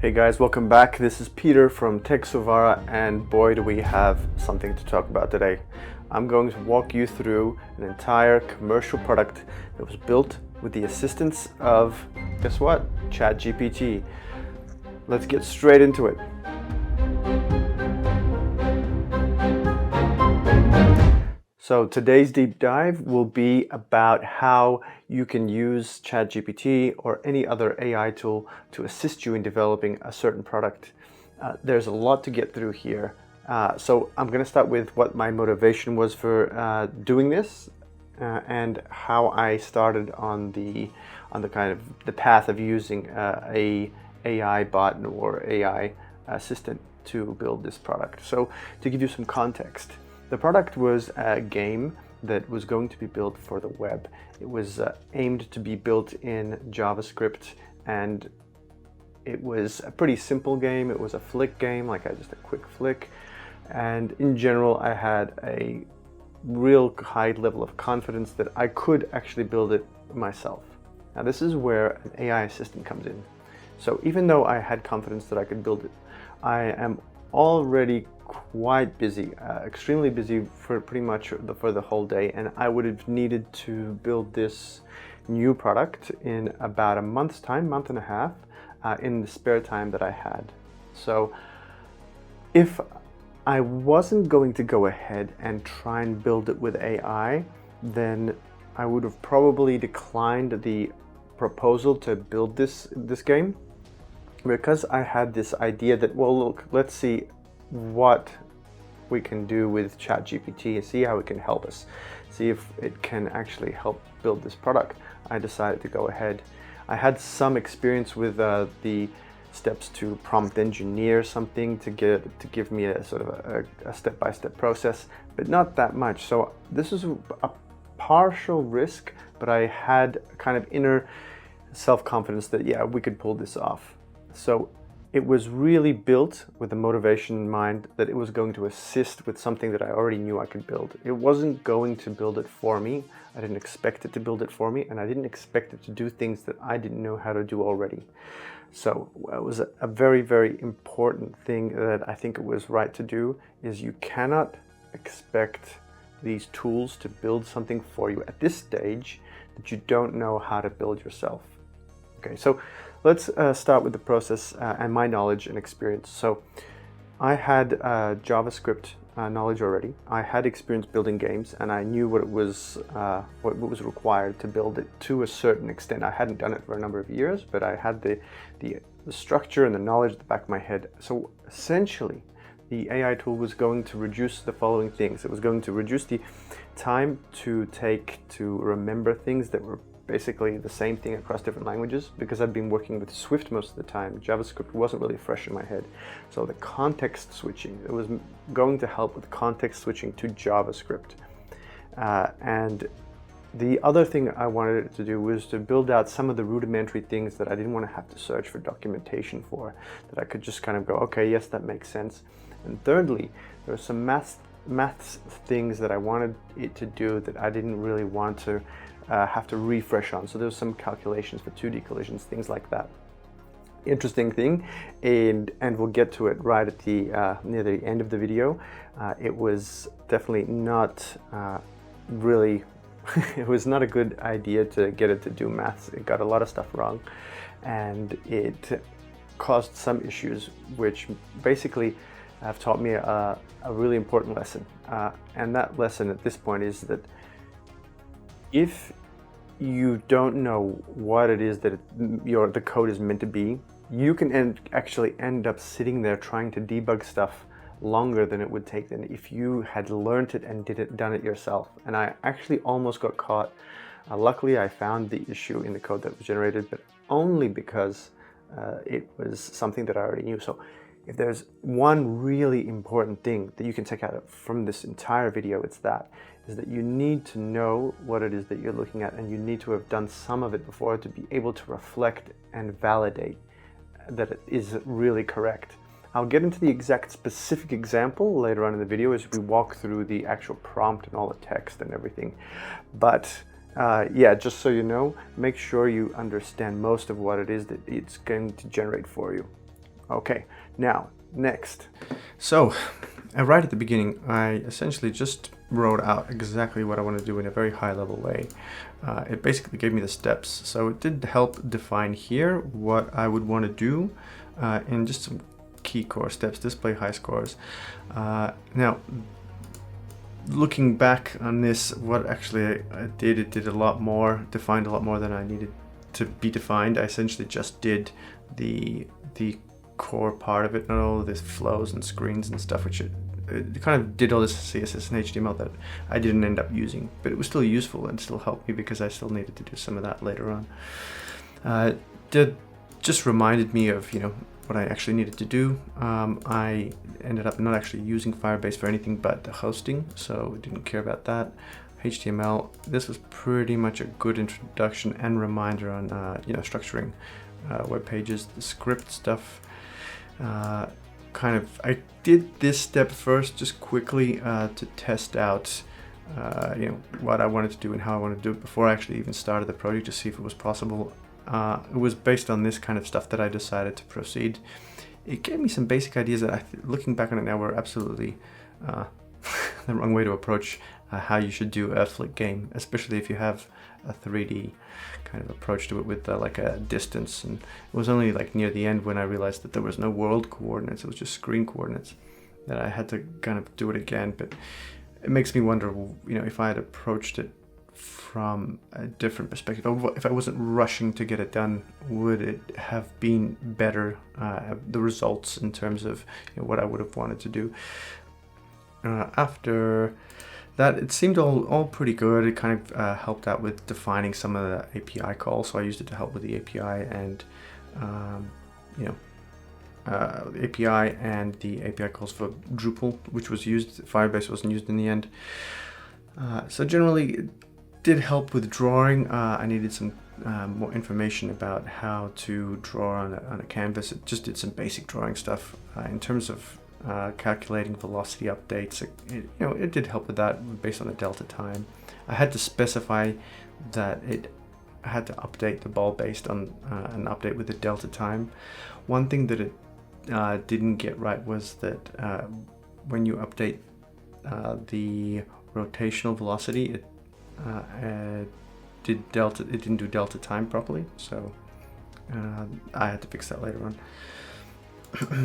Hey guys, welcome back. This is Peter from TechSovara, and boy do we have something to talk about today. I'm going to walk you through an entire commercial product that was built with the assistance of, guess what? ChatGPT. Let's get straight into it. So today's deep dive will be about how you can use ChatGPT or any other AI tool to assist you in developing a certain product. There's a lot to get through here. So I'm going to start with what my motivation was for doing this and how I started on the kind of the path of using a AI bot or AI assistant to build this product. So to give you some context, the product was a game that was going to be built for the web. It was aimed to be built in JavaScript, and it was a pretty simple game. It was a flick game, like just a quick flick. And in general, I had a real high level of confidence that I could actually build it myself. Now this is where an AI assistant comes in. So even though I had confidence that I could build it, I am already quite busy, extremely busy for pretty much for the whole day, and I would have needed to build this new product in about a month's time, month and a half, in the spare time that I had. So if I wasn't going to go ahead and try and build it with AI, then I would have probably declined the proposal to build this game, because I had this idea that, well, look, let's see what we can do with ChatGPT and see how it can help us, see if it can actually help build this product. I decided to go ahead. I had some experience with the steps to prompt engineer something to give me a sort of a step-by-step process, but not that much. So this is a partial risk, but I had kind of inner self-confidence that, yeah, we could pull this off. So it was really built with the motivation in mind that it was going to assist with something that I already knew I could build. It wasn't going to build it for me. I didn't expect it to build it for me, and I didn't expect it to do things that I didn't know how to do already. So it was a very, very important thing that I think it was right to do, is you cannot expect these tools to build something for you at this stage that you don't know how to build yourself. Okay, so let's start with the process and my knowledge and experience. So I had JavaScript knowledge already. I had experience building games, and I knew what was required to build it to a certain extent. I hadn't done it for a number of years, but I had the structure and the knowledge at the back of my head. So essentially, the AI tool was going to reduce the following things. It was going to reduce the time to take to remember things that were basically the same thing across different languages, because I'd been working with Swift most of the time. JavaScript wasn't really fresh in my head. So the context switching, it was going to help with context switching to JavaScript. And the other thing I wanted it to do was to build out some of the rudimentary things that I didn't want to have to search for documentation for, that I could just kind of go, okay, yes, that makes sense. And thirdly, there were some maths things that I wanted it to do that I didn't really want to have to refresh on. So there's some calculations for 2D collisions, things like that. Interesting thing, and we'll get to it right at the near the end of the video. It was definitely not really it was not a good idea to get it to do maths. It got a lot of stuff wrong, and it caused some issues, which basically have taught me a really important lesson. And that lesson at this point is that if you don't know what it is that the code is meant to be, you can actually end up sitting there trying to debug stuff longer than it would take than if you had learned it and done it yourself. And I actually almost got caught. Luckily, I found the issue in the code that was generated, but only because it was something that I already knew. So if there's one really important thing that you can take out from this entire video, it's that you need to know what it is that you're looking at, and you need to have done some of it before to be able to reflect and validate that it is really correct. I'll get into the exact specific example later on in the video as we walk through the actual prompt and all the text and everything. But yeah, just so you know, make sure you understand most of what it is that it's going to generate for you. Okay, now, next. So, right at the beginning, I essentially just wrote out exactly what I want to do in a very high level way. It basically gave me the steps. So it did help define here what I would want to do in just some key core steps, display high scores. Now, looking back on this, what actually I did, it did a lot more, defined a lot more than I needed to be defined. I essentially just did the core part of it, not all of this flows and screens and stuff, which it kind of did all this CSS and HTML that I didn't end up using, but it was still useful and still helped me because I still needed to do some of that later on. Did just reminded me of, you know, what I actually needed to do. I ended up not actually using Firebase for anything but the hosting, so didn't care about that. HTML, this was pretty much a good introduction and reminder on you know, structuring web pages. The script stuff, I did this step first just quickly to test out you know, what I wanted to do and how I wanted to do it before I actually even started the project, to see if it was possible. It was based on this kind of stuff that I decided to proceed. It gave me some basic ideas that looking back on it now, were absolutely the wrong way to approach how you should do a flick game, especially if you have a 3D kind of approach to it with like a distance. And it was only like near the end when I realized that there was no world coordinates, it was just screen coordinates, that I had to kind of do it again. But it makes me wonder, you know, if I had approached it from a different perspective, if I wasn't rushing to get it done, would it have been better, the results in terms of, you know, what I would have wanted to do. After that, it seemed all pretty good. It kind of helped out with defining some of the API calls, so I used it to help with the API and you know, the API and the API calls for Drupal, which was used. Firebase wasn't used in the end. So generally, it did help with drawing. I needed some more information about how to draw on a canvas. It just did some basic drawing stuff. In terms of calculating velocity updates, you know, it did help with that based on the delta time. I had to specify that it had to update the ball based on an update with the delta time. One thing that it didn't get right was that when you update the rotational velocity, it didn't do delta time properly, so I had to fix that later on.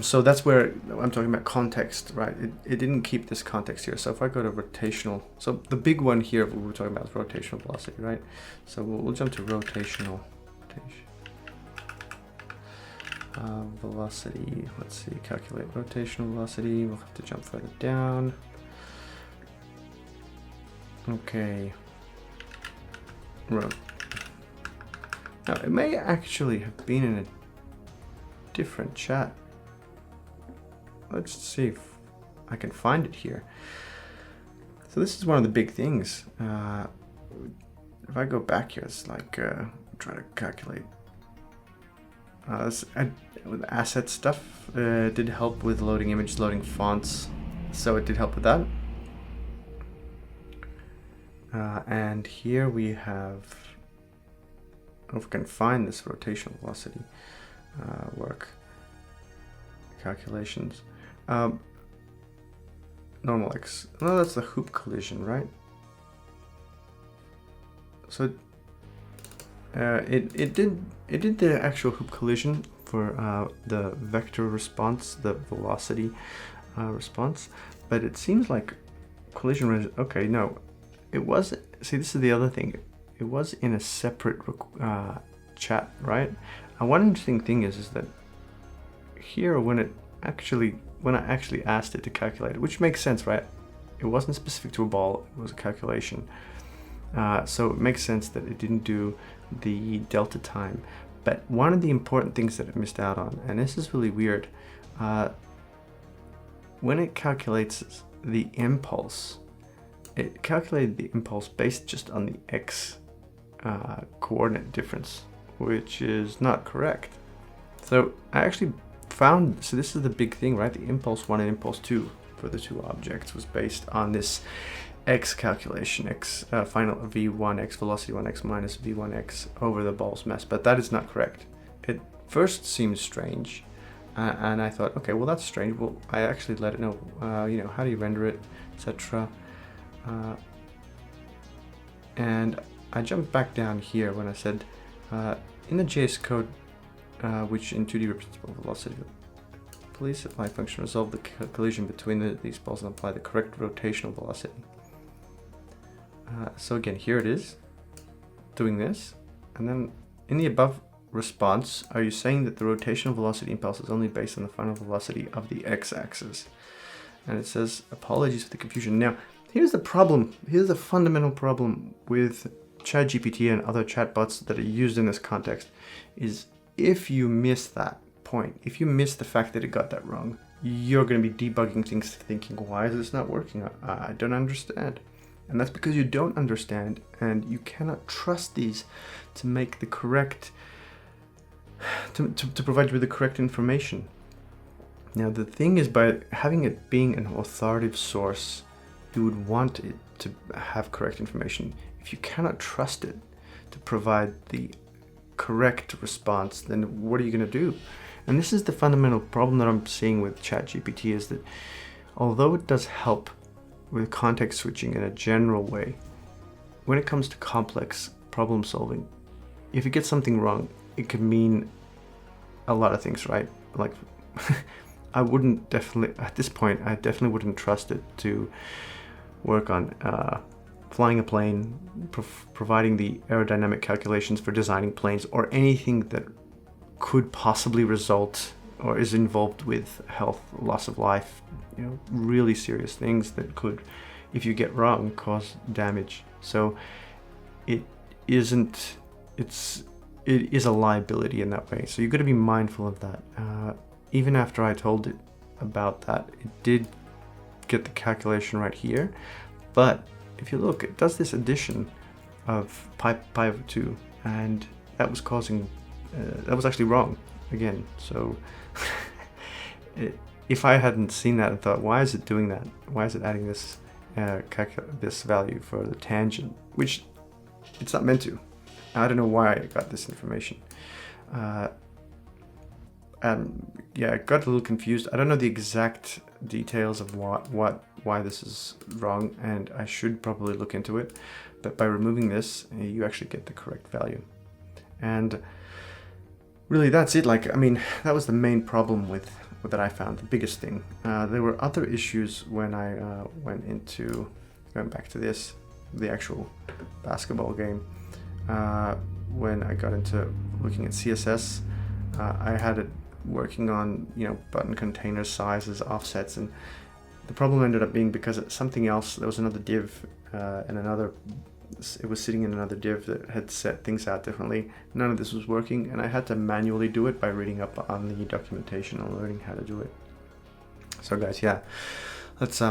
So that's where I'm talking about context, right? It didn't keep this context here. So if I go to rotational, so the big one here we're talking about is rotational velocity, right? So we'll jump to rotational velocity. Let's see, calculate rotational velocity. We'll have to jump further down. Okay. Now it may actually have been in a different chat. Let's see if I can find it here. So this is one of the big things. If I go back here, it's like try to calculate. With asset stuff, it did help with loading images, loading fonts. So it did help with that. And here we have, if we can find this rotational velocity work calculations. Normal X. No, that's the hoop collision, right? So it did the actual hoop collision for the vector response, the velocity response, but it seems like collision. Okay, no, it was. See, this is the other thing. It was in a separate chat, right? And one interesting thing is that here, when I actually asked it to calculate it, which makes sense, right? It wasn't specific to a ball, it was a calculation. So it makes sense that it didn't do the delta time. But one of the important things that it missed out on, and this is really weird, when it calculates the impulse, it calculated the impulse based just on the X coordinate difference, which is not correct. So I actually found, so this is the big thing, right? The impulse 1 and impulse 2 for the two objects was based on this X calculation, X final V1X, velocity 1X minus V1X over the ball's mass, but that is not correct. It first seems strange, And I thought, okay, well, that's strange. Well, I actually let it know, how do you render it, etc. And I jumped back down here when I said, in the JS code, which in 2D represents velocity, please apply function resolve the collision between these balls and apply the correct rotational velocity. So again, here it is, doing this. And then in the above response, are you saying that the rotational velocity impulse is only based on the final velocity of the x-axis? And it says, apologies for the confusion. Now, here's the problem. Here's the fundamental problem with ChatGPT and other chatbots that are used in this context, is if you miss that point, if you miss the fact that it got that wrong, you're going to be debugging things thinking, why is this not working? I don't understand. And that's because you don't understand, and you cannot trust these to make the correct, to provide you with the correct information. Now, the thing is, by having it being an authoritative source, you would want it to have correct information. If you cannot trust it to provide the correct response, then what are you going to do? And this is the fundamental problem that I'm seeing with ChatGPT, is that although it does help with context switching in a general way, when it comes to complex problem solving, if you get something wrong, it could mean a lot of things, right? Like, I wouldn't at this point, I definitely wouldn't trust it to work on flying a plane, providing the aerodynamic calculations for designing planes, or anything that could possibly result or is involved with health, loss of life, really serious things that could, if you get wrong, cause damage. So it is a liability in that way. So you've got to be mindful of that. Even after I told it about that, it did get the calculation right here. But if you look, it does this addition of pi over 2, and that was causing, that was actually wrong again. So if I hadn't seen that and thought, why is it doing that? Why is it adding this this value for the tangent, which it's not meant to? I don't know why I got this information. And yeah, I got a little confused. I don't know the exact details of why this is wrong, and I should probably look into it. But by removing this, you actually get the correct value. And really, that's it. Like, I mean, that was the main problem with that I found, the biggest thing. There were other issues when I went into, going back to this, the actual basketball game. When I got into looking at CSS, I had it working on, button container sizes, offsets, and the problem ended up being because it's something else. There was another div it was sitting in another div that had set things out differently. None of this was working, and I had to manually do it by reading up on the documentation and learning how to do it. So guys, yeah, that's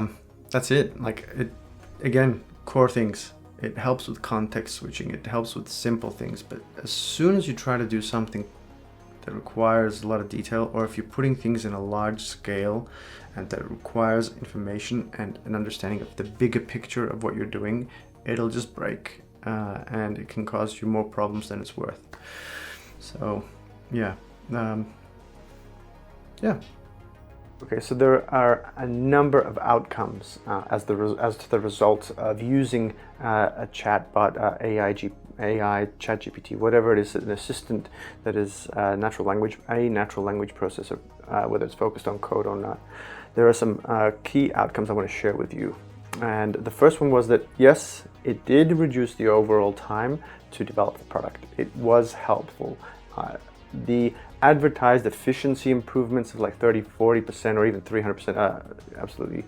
it. Like, it, again, core things. It helps with context switching. It helps with simple things. But as soon as you try to do something that requires a lot of detail, or if you're putting things in a large scale and that requires information and an understanding of the bigger picture of what you're doing, it'll just break, and it can cause you more problems than it's worth. So yeah. Okay, so there are a number of outcomes as to the result of using a chatbot, AI, ChatGPT, whatever it is, an assistant that is a natural language processor, whether it's focused on code or not. There are some key outcomes I want to share with you. And the first one was that, yes, it did reduce the overall time to develop the product. It was helpful. The advertised efficiency improvements of like 30-40% or even 300%, absolutely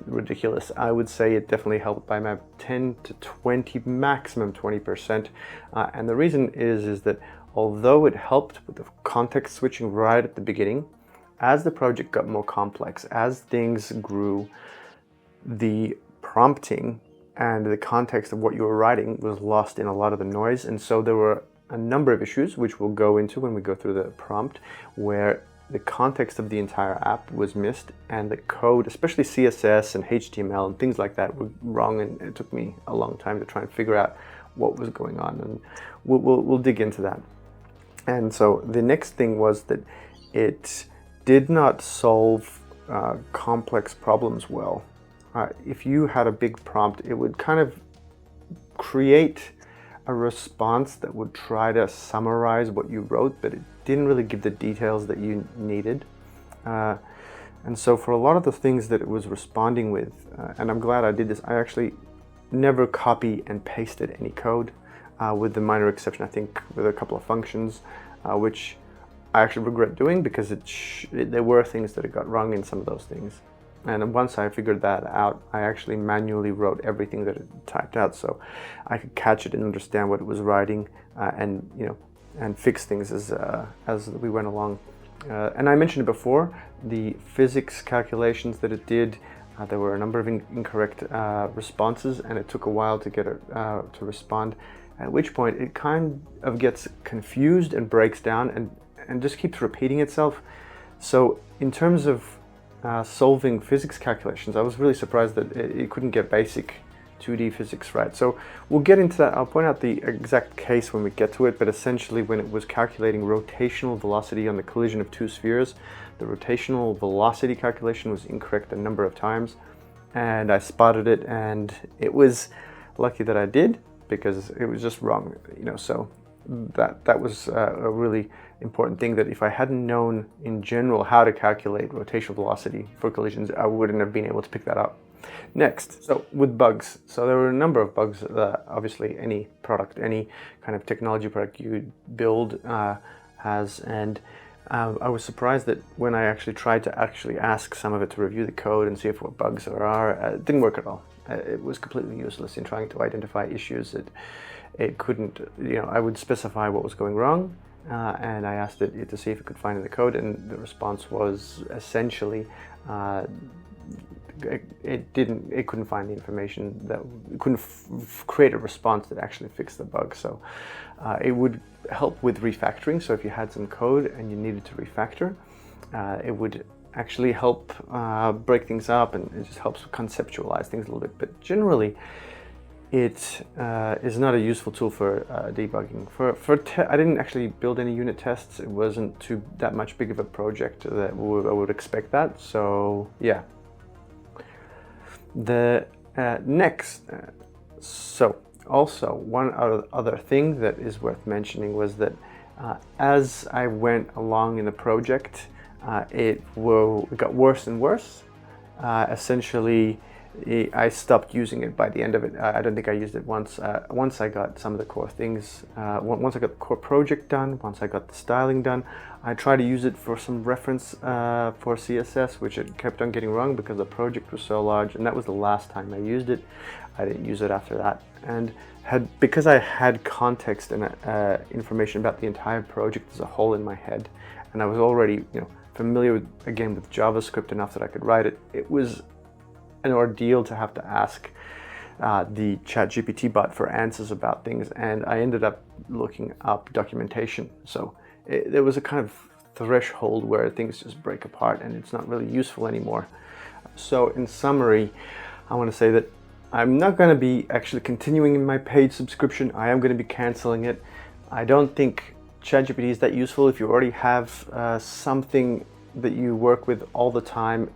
ridiculous. I would say it definitely helped by about 10 to 20, maximum 20%. And the reason is that although it helped with the context switching right at the beginning, as the project got more complex, as things grew, the prompting and the context of what you were writing was lost in a lot of the noise. And so there were a number of issues, which we'll go into when we go through the prompt, where the context of the entire app was missed, and the code, especially CSS and HTML and things like that, were wrong, and it took me a long time to try and figure out what was going on, and we'll dig into that. And so the next thing was that it did not solve complex problems well. If you had a big prompt, it would kind of create a response that would try to summarize what you wrote, but it didn't really give the details that you needed. And so for a lot of the things that it was responding with, and I'm glad I did this, I actually never copy and pasted any code, with the minor exception, I think, with a couple of functions, which I actually regret doing because there were things that it got wrong in some of those things. And once I figured that out, I actually manually wrote everything that it typed out, so I could catch it and understand what it was writing, and fix things as we went along. And I mentioned it before, the physics calculations that it did, there were a number of incorrect responses, and it took a while to get it to respond, at which point it kind of gets confused and breaks down and just keeps repeating itself. So in terms of solving physics calculations, I was really surprised that it couldn't get basic 2D physics right. So we'll get into that. I'll point out the exact case when we get to it, but essentially when it was calculating rotational velocity on the collision of two spheres, the rotational velocity calculation was incorrect a number of times, and I spotted it, and it was lucky that I did, because it was just wrong, so that was a really important thing, that if I hadn't known in general how to calculate rotational velocity for collisions, I wouldn't have been able to pick that up. Next, so with bugs. So there were a number of bugs that obviously any product, any kind of technology product you build has, and I was surprised that when I actually tried to ask some of it to review the code and see if what bugs there are, it didn't work at all. It was completely useless in trying to identify issues. It couldn't, I would specify what was going wrong, and I asked it to see if it could find in the code, and the response was essentially it couldn't find the information, that it couldn't create a response that actually fixed the bug. So it would help with refactoring. So if you had some code and you needed to refactor, it would actually help break things up, and it just helps conceptualize things a little bit. But generally, it is not a useful tool for debugging. I didn't actually build any unit tests. It wasn't that much big of a project that I would expect that. So yeah. The next, so also one other thing that is worth mentioning was that as I went along in the project, it got worse and worse. Essentially, I stopped using it by the end of it. I don't think I used it once. Once I got some of the core things, once I got the core project done, once I got the styling done, I tried to use it for some reference for CSS, which it kept on getting wrong because the project was so large, and that was the last time I used it. I didn't use it after that. And because I had context and information about the entire project as a whole in my head, and I was already familiar with JavaScript enough that I could write it, it was an ordeal to have to ask the ChatGPT bot for answers about things, and I ended up looking up documentation. So there was a kind of threshold where things just break apart and it's not really useful anymore. So in summary, I want to say that I'm not going to be actually continuing in my paid subscription. I am going to be canceling it. I don't think ChatGPT is that useful if you already have something that you work with all the time,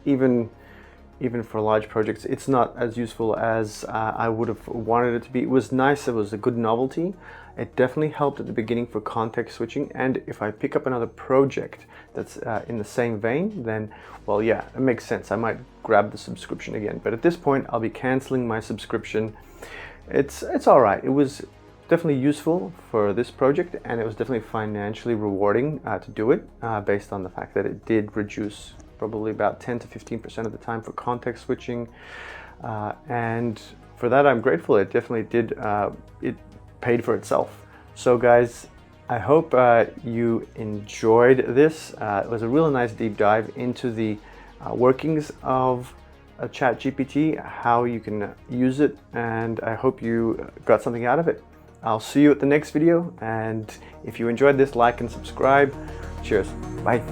even for large projects. It's not as useful as I would have wanted it to be. It was nice, it was a good novelty. It definitely helped at the beginning for context switching, and if I pick up another project that's in the same vein, then, well, yeah, it makes sense. I might grab the subscription again, but at this point, I'll be canceling my subscription. It's all right. It was definitely useful for this project, and it was definitely financially rewarding to do it, based on the fact that it did reduce probably about 10 to 15% of the time for context switching, and for that I'm grateful. It definitely did, it paid for itself. So guys, I hope you enjoyed this. It was a really nice deep dive into the workings of ChatGPT, how you can use it, and I hope you got something out of it. I'll see you at the next video, and if you enjoyed this, like and subscribe. Cheers. Bye.